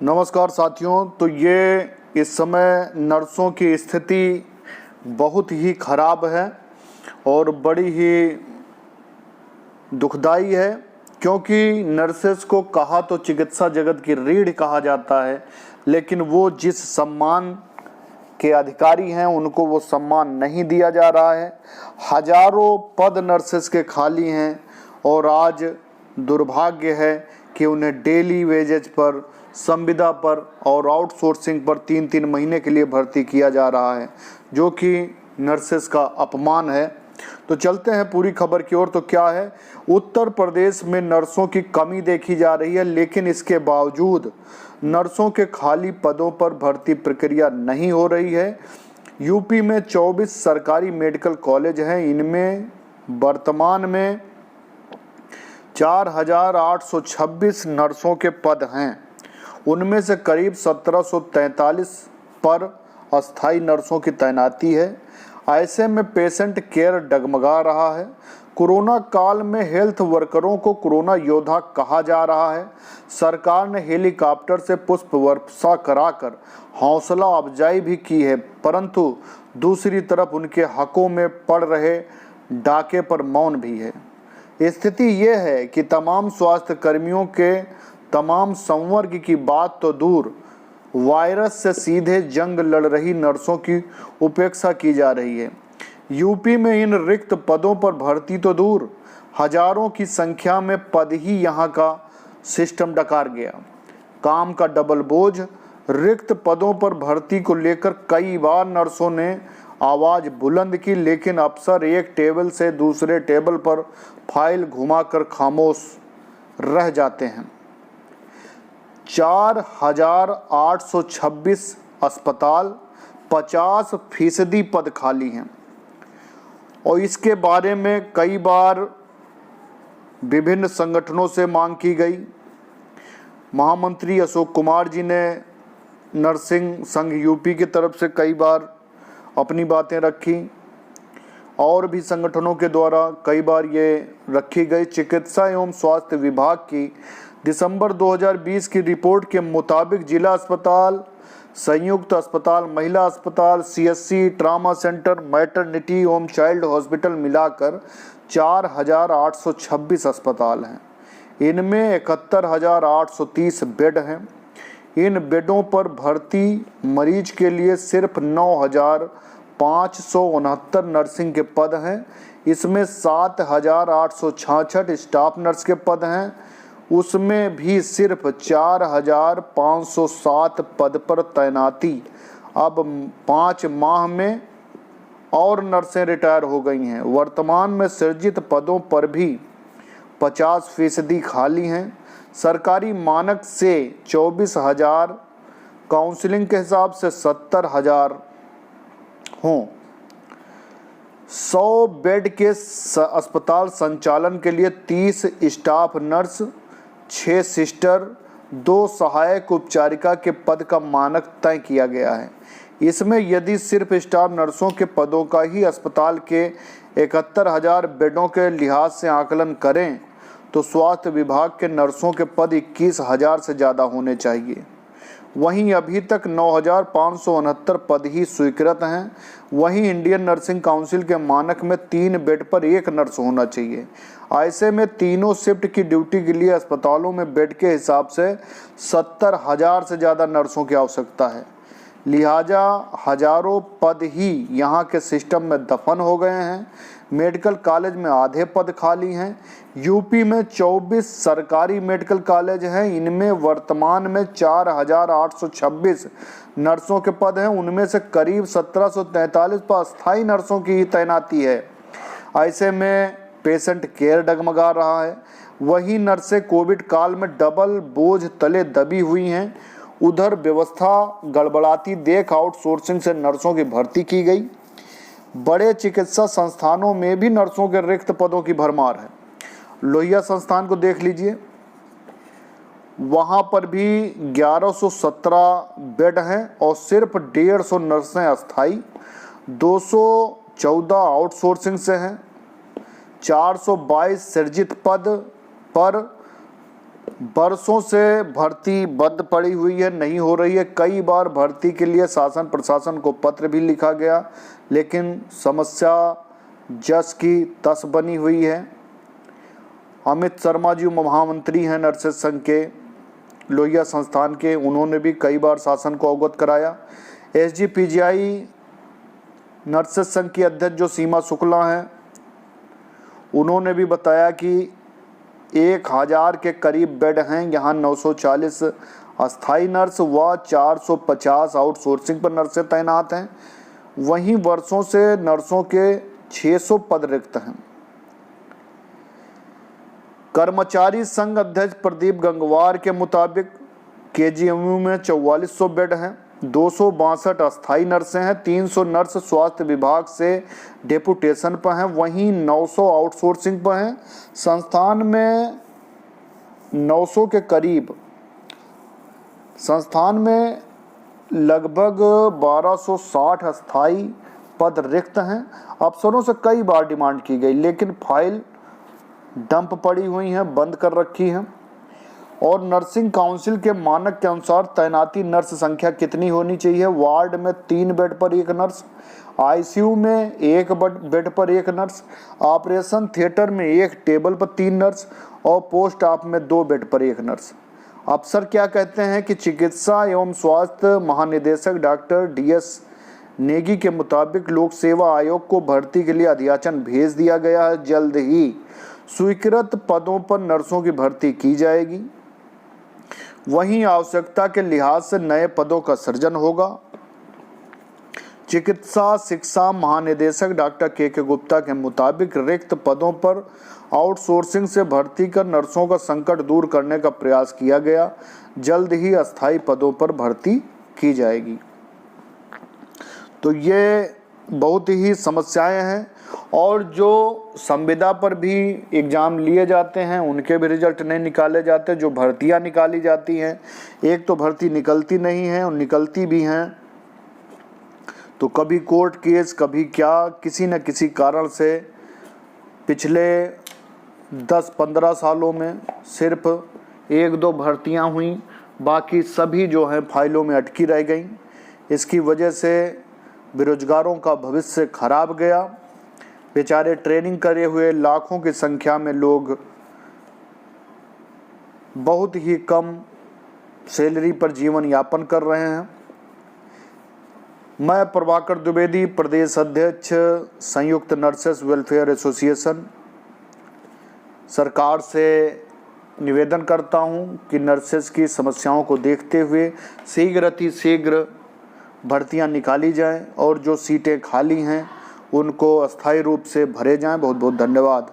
नमस्कार साथियों। तो ये इस समय नर्सों की स्थिति बहुत ही खराब है और बड़ी ही दुखदाई है, क्योंकि नर्सेस को कहा तो चिकित्सा जगत की रीढ़ कहा जाता है, लेकिन वो जिस सम्मान के अधिकारी हैं उनको वो सम्मान नहीं दिया जा रहा है। हजारों पद नर्सेस के खाली हैं और आज दुर्भाग्य है कि उन्हें डेली वेजेज पर, संविदा पर और आउटसोर्सिंग पर 3-3 महीने के लिए भर्ती किया जा रहा है, जो कि नर्सेस का अपमान है। तो चलते हैं पूरी खबर की ओर। तो क्या है, उत्तर प्रदेश में नर्सों की कमी देखी जा रही है, लेकिन इसके बावजूद नर्सों के खाली पदों पर भर्ती प्रक्रिया नहीं हो रही है। यूपी में 24 सरकारी मेडिकल कॉलेज हैं, इनमें वर्तमान में 4,826 नर्सों के पद हैं। उनमें से करीब 1743 पर अस्थायी नर्सों की तैनाती है। ऐसे में पेशेंट केयर डगमगा रहा है। कोरोना काल में हेल्थ वर्करों को कोरोना योद्धा कहा जा रहा है। सरकार ने हेलीकॉप्टर से पुष्प वर्षा कराकर हौसला अफजाई भी की है, परंतु दूसरी तरफ उनके हकों में पड़ रहे डाके पर मौन भी है। स्थिति ये है कि तमाम स्वास्थ्य कर्मियों के तमाम संवर्ग की बात तो दूर, वायरस से सीधे जंग लड़ रही नर्सों की उपेक्षा की जा रही है। यूपी में इन रिक्त पदों पर भर्ती तो दूर, हजारों की संख्या में पद ही यहां का सिस्टम डकार गया। काम का डबल बोझ। रिक्त पदों पर भर्ती को लेकर कई बार नर्सों ने आवाज बुलंद की, लेकिन अफसर एक टेबल से दूसरे टेबल पर फाइल घुमाकर खामोश रह जाते हैं। 4,826 अस्पताल, 50% पद खाली हैं और इसके बारे में कई बार विभिन्न संगठनों से मांग की गई। महामंत्री अशोक कुमार जी ने नर्सिंग संघ यूपी की तरफ से कई बार अपनी बातें रखी और भी संगठनों के द्वारा कई बार ये रखी गई। चिकित्सा एवं स्वास्थ्य विभाग की दिसंबर 2020 की रिपोर्ट के मुताबिक जिला अस्पताल, संयुक्त अस्पताल, महिला अस्पताल, सीएससी, ट्रामा सेंटर, मैटरनिटी एवं चाइल्ड हॉस्पिटल मिलाकर 4,826 अस्पताल हैं। इनमें 71,830 बेड हैं। इन बेडों पर भर्ती मरीज के लिए सिर्फ 9,569 नर्सिंग के पद हैं। इसमें 7,866 स्टाफ नर्स के पद हैं। उसमें भी सिर्फ 4,507 पद पर तैनाती। अब 5 माह में और नर्सें रिटायर हो गई हैं। वर्तमान में सृजित पदों पर भी 50% खाली हैं। सरकारी मानक से 24,000, काउंसलिंग के हिसाब से 70,000 हों। 100 बेड के अस्पताल संचालन के लिए 30 स्टाफ नर्स, 6 सिस्टर, 2 सहायक उपचारिका के पद का मानक तय किया गया है। इसमें यदि सिर्फ स्टाफ नर्सों के पदों का ही अस्पताल के 71,000 बेडों के लिहाज से आकलन करें तो स्वास्थ्य विभाग के नर्सों के पद 21,000 से ज़्यादा होने चाहिए। वहीं अभी तक 9,569 पद ही स्वीकृत हैं। वहीं इंडियन नर्सिंग काउंसिल के मानक में 3 बेड पर 1 नर्स होना चाहिए। ऐसे में तीनों शिफ्ट की ड्यूटी के लिए अस्पतालों में बेड के हिसाब से 70,000 से ज़्यादा नर्सों की आवश्यकता है। लिहाजा हजारों पद ही यहाँ के सिस्टम में दफन हो गए हैं। मेडिकल कॉलेज में आधे पद खाली हैं। यूपी में 24 सरकारी मेडिकल कॉलेज हैं। इनमें वर्तमान में 4,826 नर्सों के पद हैं। उनमें से करीब 1,743 पर अस्थायी नर्सों की ही तैनाती है। ऐसे में पेशेंट केयर डगमगा रहा है। वहीं नर्सें कोविड काल में डबल बोझ तले दबी हुई हैं। उधर व्यवस्था गड़बड़ाती देख आउटसोर्सिंग से नर्सों की भर्ती की गई। बड़े चिकित्सा संस्थानों में भी नर्सों के रिक्त पदों की भरमार है। लोहिया संस्थान को देख लीजिए, वहां पर भी 1117 बेड हैं और सिर्फ 150 नर्सें अस्थाई, 214 आउटसोर्सिंग से हैं। 422 सृजित पद पर वर्षों से भर्ती बंद पड़ी हुई है, नहीं हो रही है। कई बार भर्ती के लिए शासन प्रशासन को पत्र भी लिखा गया, लेकिन समस्या जस की तस बनी हुई है। अमित शर्मा जी महामंत्री हैं नर्सेस संघ के लोहिया संस्थान के, उन्होंने भी कई बार शासन को अवगत कराया। SGPGI नर्सेस संघ की अध्यक्ष जो सीमा शुक्ला हैं, उन्होंने भी बताया कि 1000 के करीब बेड हैं, यहाँ 940 अस्थाई नर्स व 450 आउटसोर्सिंग पर नर्सें तैनात हैं। वहीं वर्षों से नर्सों के 600 पद रिक्त हैं। कर्मचारी संघ अध्यक्ष प्रदीप गंगवार के मुताबिक KGMU में 4400 बेड हैं, 262 अस्थाई नर्सें हैं, 300 नर्स स्वास्थ्य विभाग से डेपुटेशन पर हैं, वहीं 900 आउटसोर्सिंग पर हैं। संस्थान में 900 के करीब, संस्थान में लगभग 1260 अस्थाई पद रिक्त हैं। अफसरों से कई बार डिमांड की गई, लेकिन फाइल डंप पड़ी हुई हैं, बंद कर रखी हैं। और नर्सिंग काउंसिल के मानक के अनुसार तैनाती नर्स संख्या कितनी होनी चाहिए? वार्ड में 3 बेड पर 1 नर्स, ICU में 1 बेड पर 1 नर्स, ऑपरेशन थिएटर में 1 टेबल पर 3 नर्स और पोस्ट ऑप में 2 बेड पर 1 नर्स। अफसर क्या कहते हैं कि चिकित्सा एवं स्वास्थ्य महानिदेशक डॉक्टर DS नेगी के मुताबिक लोक सेवा आयोग को भर्ती के लिए अध्याचन भेज दिया गया है। जल्द ही स्वीकृत पदों पर नर्सों की भर्ती की जाएगी। वहीं आवश्यकता के लिहाज से नए पदों का सृजन होगा। चिकित्सा शिक्षा महानिदेशक डॉक्टर KK गुप्ता के मुताबिक रिक्त पदों पर आउटसोर्सिंग से भर्ती कर नर्सों का संकट दूर करने का प्रयास किया गया। जल्द ही अस्थायी पदों पर भर्ती की जाएगी। तो ये बहुत ही समस्याएं हैं। और जो संविदा पर भी एग्ज़ाम लिए जाते हैं, उनके भी रिजल्ट नहीं निकाले जाते। जो भर्तियां निकाली जाती हैं, एक तो भर्ती निकलती नहीं है और निकलती भी हैं तो कभी कोर्ट केस, कभी क्या, किसी न किसी कारण से पिछले 10-15 सालों में सिर्फ 1-2 भर्तियां हुई, बाकी सभी जो हैं फाइलों में अटकी रह गई। इसकी वजह से बेरोजगारों का भविष्य खराब गया। बेचारे ट्रेनिंग करे हुए लाखों की संख्या में लोग बहुत ही कम सैलरी पर जीवन यापन कर रहे हैं। मैं प्रभाकर द्विवेदी, प्रदेश अध्यक्ष संयुक्त नर्सेस वेलफेयर एसोसिएशन, सरकार से निवेदन करता हूं कि नर्सेस की समस्याओं को देखते हुए शीघ्र भर्तियां निकाली जाएं और जो सीटें खाली हैं उनको अस्थायी रूप से भरे जाएं। बहुत बहुत धन्यवाद।